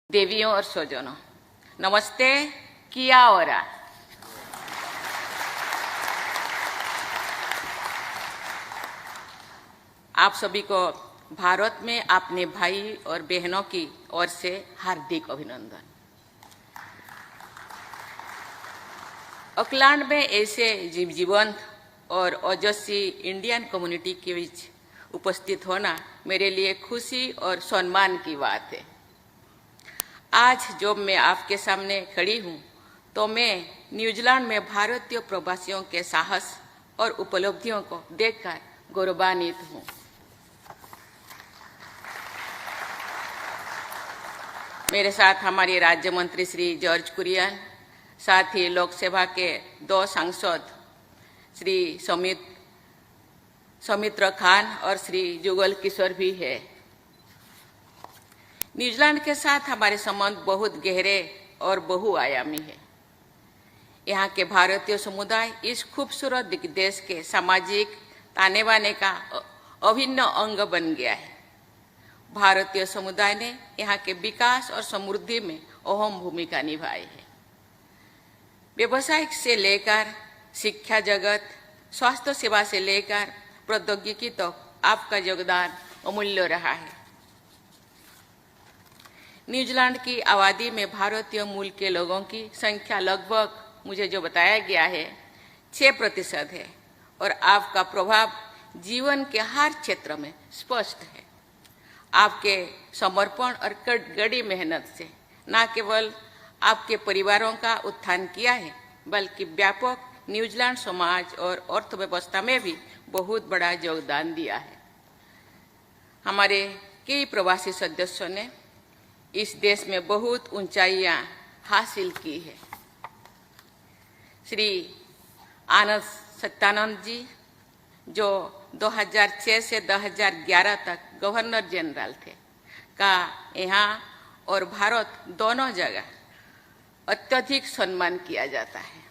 देवियों और स्वजनों, नमस्ते। किया ओरा। आप सभी को भारत में अपने भाई और बहनों की ओर से हार्दिक अभिनंदन। ऑकलैंड में ऐसे जीवंत और ओजस्वी इंडियन कम्युनिटी के बीच उपस्थित होना मेरे लिए खुशी और सम्मान की बात है। आज जब मैं आपके सामने खड़ी हूँ तो मैं न्यूजीलैंड में भारतीय प्रवासियों के साहस और उपलब्धियों को देखकर गौरवान्वित हूँ। मेरे साथ हमारे राज्य मंत्री श्री जॉर्ज कुरियन, साथ ही लोकसभा के 2 सांसद श्री सौमित्र खान और श्री जुगल किशोर भी है। न्यूजीलैंड के साथ हमारे संबंध बहुत गहरे और बहुआयामी है। यहाँ के भारतीय समुदाय इस खूबसूरत देश के सामाजिक ताने बाने का अभिन्न अंग बन गया है। भारतीय समुदाय ने यहाँ के विकास और समृद्धि में अहम भूमिका निभाई है। व्यवसायिक से लेकर शिक्षा जगत, स्वास्थ्य सेवा से लेकर प्रौद्योगिकी तक आपका योगदान अमूल्य रहा है। न्यूजीलैंड की आबादी में भारतीय मूल के लोगों की संख्या लगभग, मुझे जो बताया गया है, 6% है और आपका प्रभाव जीवन के हर क्षेत्र में स्पष्ट है। आपके समर्पण और कड़ी मेहनत से न केवल आपके परिवारों का उत्थान किया है, बल्कि व्यापक न्यूजीलैंड समाज और अर्थव्यवस्था में भी बहुत बड़ा योगदान दिया है। हमारे कई प्रवासी सदस्यों ने इस देश में बहुत ऊंचाइयां हासिल की है। श्री आनंद सत्यानंद जी, जो 2006 से 2011 तक गवर्नर जनरल थे, का यहाँ और भारत दोनों जगह अत्यधिक सम्मान किया जाता है।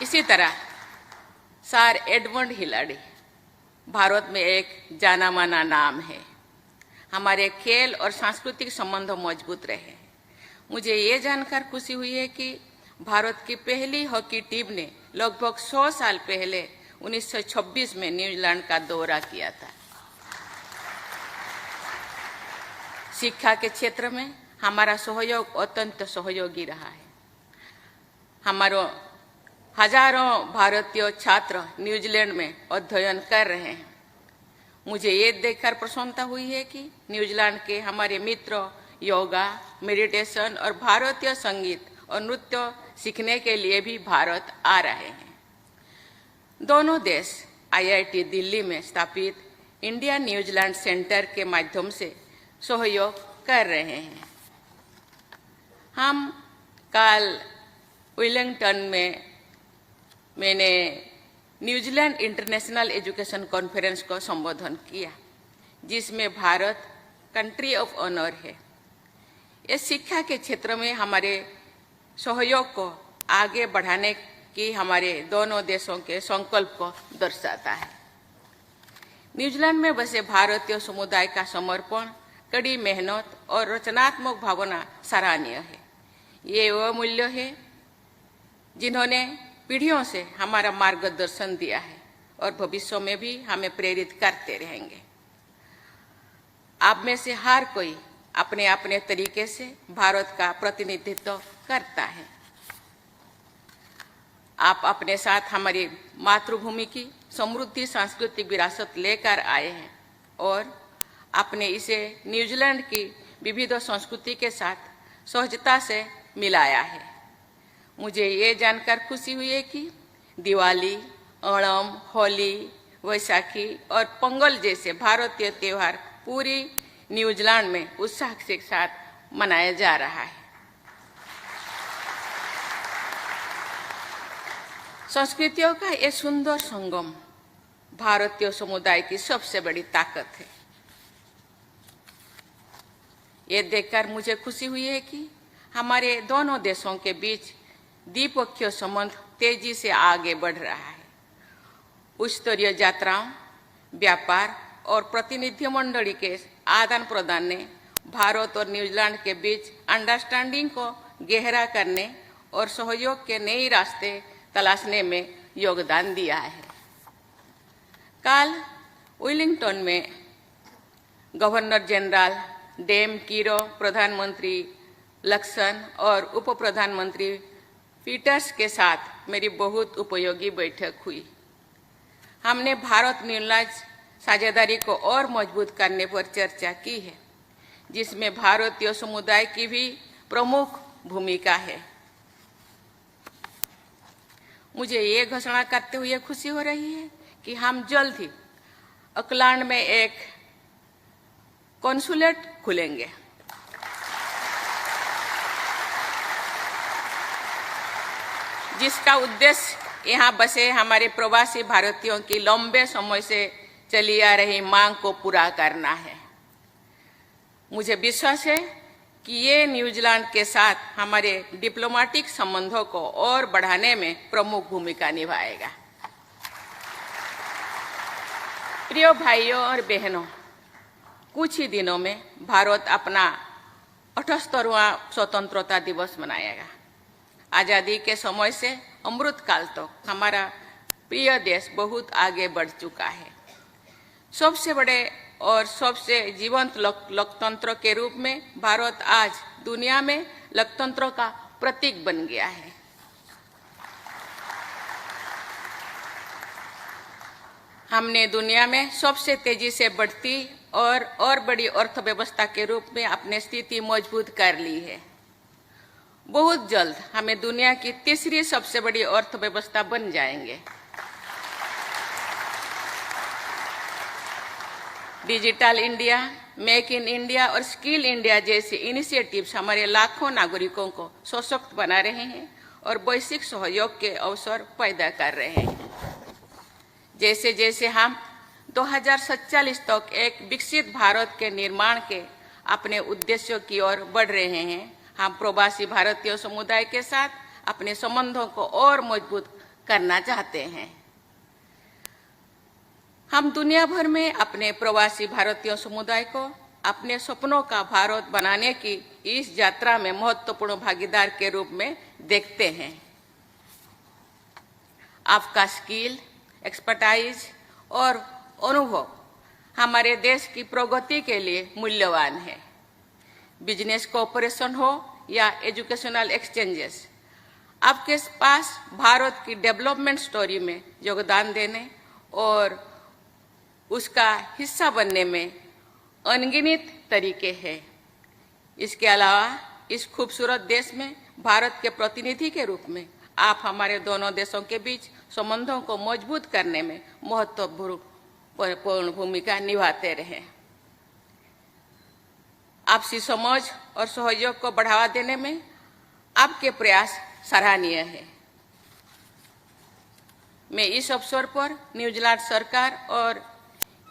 इसी तरह सर एडमंड हिलारी भारत में एक जाना माना नाम है। हमारे खेल और सांस्कृतिक संबंध मजबूत रहे। मुझे ये जानकर खुशी हुई है कि भारत की पहली हॉकी टीम ने लगभग 100 साल पहले 1926 में न्यूजीलैंड का दौरा किया था। शिक्षा के क्षेत्र में हमारा सहयोग अत्यंत सहयोगी रहा है। हमारे हजारों भारतीय छात्र न्यूजीलैंड में अध्ययन कर रहे हैं। मुझे ये देखकर प्रसन्नता हुई है कि न्यूजीलैंड के हमारे मित्र योगा, मेडिटेशन और भारतीय संगीत और नृत्य सीखने के लिए भी भारत आ रहे हैं। दोनों देश IIT दिल्ली में स्थापित इंडिया न्यूजीलैंड सेंटर के माध्यम से सहयोग कर रहे हैं। हम कल वेलिंगटन में मैंने न्यूजीलैंड इंटरनेशनल एजुकेशन कॉन्फ्रेंस को संबोधन किया, जिसमें भारत कंट्री ऑफ ऑनर है। इस शिक्षा के क्षेत्र में हमारे सहयोग को आगे बढ़ाने की हमारे दोनों देशों के संकल्प को दर्शाता है। न्यूजीलैंड में बसे भारतीय समुदाय का समर्पण, कड़ी मेहनत और रचनात्मक भावना सराहनीय है। ये वह मूल्य है जिन्होंने पीढ़ियों से हमारा मार्गदर्शन दिया है और भविष्य में भी हमें प्रेरित करते रहेंगे। आप में से हर कोई अपने अपने तरीके से भारत का प्रतिनिधित्व करता है। आप अपने साथ हमारी मातृभूमि की समृद्धि सांस्कृतिक विरासत लेकर आए हैं और आपने इसे न्यूजीलैंड की विविध संस्कृति के साथ सहजता से मिलाया है। मुझे ये जानकर खुशी हुई है कि दिवाली, ओणम, होली, वैसाखी और पोंगल जैसे भारतीय त्यौहार पूरी न्यूजीलैंड में उत्साह के साथ मनाया जा रहा है। संस्कृतियों का ये सुंदर संगम भारतीय समुदाय की सबसे बड़ी ताकत है। ये देखकर मुझे खुशी हुई है कि हमारे दोनों देशों के बीच द्विपक्षीय संबंध तेजी से आगे बढ़ रहा है। उच्च स्तरीय यात्राओं, व्यापार और प्रतिनिधि मंडली के आदान प्रदान ने भारत और न्यूजीलैंड के बीच अंडरस्टैंडिंग को गहरा करने और सहयोग के नए रास्ते तलाशने में योगदान दिया है। कल वेलिंगटन में गवर्नर जनरल डेम कीरो, प्रधानमंत्री लक्सन और उप प्रधानमंत्री पीटर्स के साथ मेरी बहुत उपयोगी बैठक हुई। हमने भारत न्यूजीलैंड साझेदारी को और मजबूत करने पर चर्चा की है, जिसमें भारतीय समुदाय की भी प्रमुख भूमिका है। मुझे ये घोषणा करते हुए खुशी हो रही है कि हम जल्द ही ऑकलैंड में एक कॉन्सुलेट खुलेंगे। जिसका उद्देश्य यहाँ बसे हमारे प्रवासी भारतीयों की लंबे समय से चली आ रही मांग को पूरा करना है। मुझे विश्वास है कि ये न्यूजीलैंड के साथ हमारे डिप्लोमेटिक संबंधों को और बढ़ाने में प्रमुख भूमिका निभाएगा। प्रिय भाइयों और बहनों, कुछ ही दिनों में भारत अपना 78वां स्वतंत्रता दिवस मनाएगा। आज़ादी के समय से अमृत काल तक हमारा प्रिय देश बहुत आगे बढ़ चुका है। सबसे बड़े और सबसे जीवंत लोकतंत्र के रूप में भारत आज दुनिया में लोकतंत्र का प्रतीक बन गया है। हमने दुनिया में सबसे तेजी से बढ़ती और बड़ी अर्थव्यवस्था के रूप में अपनी स्थिति मजबूत कर ली है। बहुत जल्द हमें दुनिया की तीसरी सबसे बड़ी अर्थव्यवस्था बन जाएंगे। Digital India, make in India और स्किल इंडिया जैसे इनिशिएटिव्स हमारे लाखों नागरिकों को सशक्त बना रहे हैं और वैश्विक सहयोग के अवसर पैदा कर रहे हैं। जैसे जैसे हम 2047 तक एक विकसित भारत के निर्माण के अपने उद्देश्यों की ओर बढ़ रहे हैं, हम प्रवासी भारतीय समुदाय के साथ अपने संबंधों को और मजबूत करना चाहते हैं। हम दुनिया भर में अपने प्रवासी भारतीय समुदाय को अपने सपनों का भारत बनाने की इस यात्रा में महत्वपूर्ण भागीदार के रूप में देखते हैं। आपका स्किल, एक्सपर्टाइज और अनुभव हमारे देश की प्रगति के लिए मूल्यवान है। बिजनेस कोऑपरेशन हो या एजुकेशनल एक्सचेंजेस, आपके पास भारत की डेवलपमेंट स्टोरी में योगदान देने और उसका हिस्सा बनने में अनगिनत तरीके हैं। इसके अलावा इस खूबसूरत देश में भारत के प्रतिनिधि के रूप में आप हमारे दोनों देशों के बीच संबंधों को मजबूत करने में महत्वपूर्ण भूमिका निभाते रहे। आपसी समझ और सहयोग को बढ़ावा देने में आपके प्रयास सराहनीय है। मैं इस अवसर पर न्यूजीलैंड सरकार और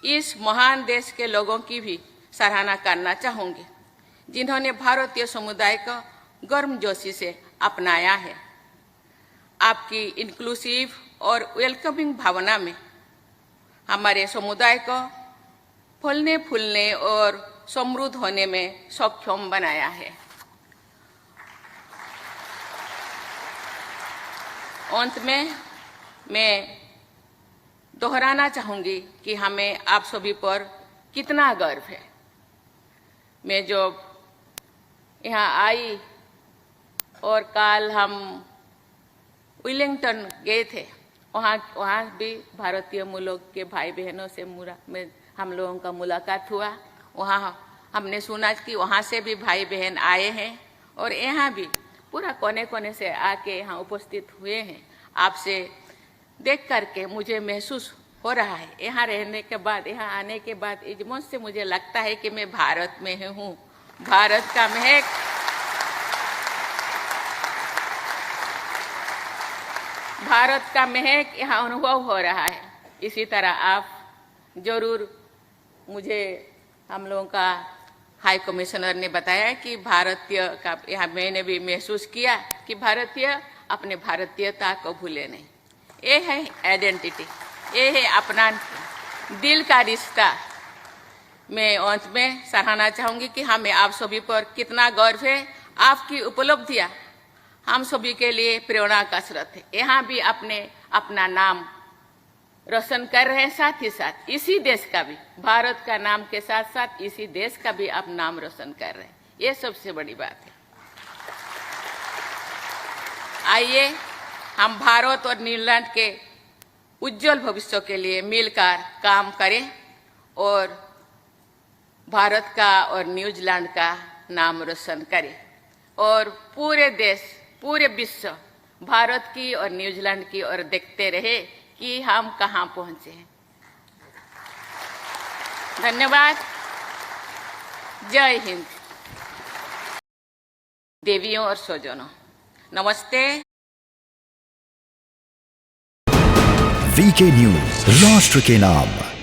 इस महान देश के लोगों की भी सराहना करना चाहूँगी, जिन्होंने भारतीय समुदाय को गर्मजोशी से अपनाया है। आपकी इंक्लूसिव और वेलकमिंग भावना में हमारे समुदाय को फलने फूलने और समृद्ध होने में सक्षम बनाया है। अंत में मैं दोहराना चाहूँगी कि हमें आप सभी पर कितना गर्व है। मैं जब यहाँ आई और कल हम वेलिंगटन गए थे, वहाँ भी भारतीय मूलों के भाई बहनों से हम लोगों का मुलाकात हुआ। वहाँ हमने सुना कि वहाँ से भी भाई बहन आए हैं और यहाँ भी पूरा कोने कोने से आके यहाँ उपस्थित हुए हैं। आपसे देख करके मुझे महसूस हो रहा है, यहाँ रहने के बाद, यहाँ आने के बाद इजमत से मुझे लगता है कि मैं भारत में हूँ। भारत का महक, भारत का महक यहाँ अनुभव हो रहा है। इसी तरह आप जरूर, मुझे हम लोगों का हाई कमिश्नर ने बताया कि भारतीय का, यहाँ मैंने भी महसूस किया कि भारतीय अपने भारतीयता को भूले नहीं। ये है आइडेंटिटी, ये है अपना दिल का रिश्ता। मैं अंत में सराहना चाहूंगी कि हमें आप सभी पर कितना गर्व है। आपकी उपलब्धियां हम सभी के लिए प्रेरणा का स्रोत है। यहाँ भी आपने अपना नाम रोशन कर रहे हैं, साथ ही साथ इसी देश का भी, भारत का नाम के साथ साथ इसी देश का भी आप नाम रोशन कर रहे हैं। ये सबसे बड़ी बात है। आइए हम भारत और न्यूजीलैंड के उज्जवल भविष्य के लिए मिलकर काम करें और भारत का और न्यूजीलैंड का नाम रोशन करें और पूरे देश, पूरे विश्व भारत की और न्यूजीलैंड की ओर देखते रहे कि हम कहां पहुंचे हैं। धन्यवाद। जय हिंद। देवियों और स्वजनों, नमस्ते। वीके न्यूज, राष्ट्र के नाम।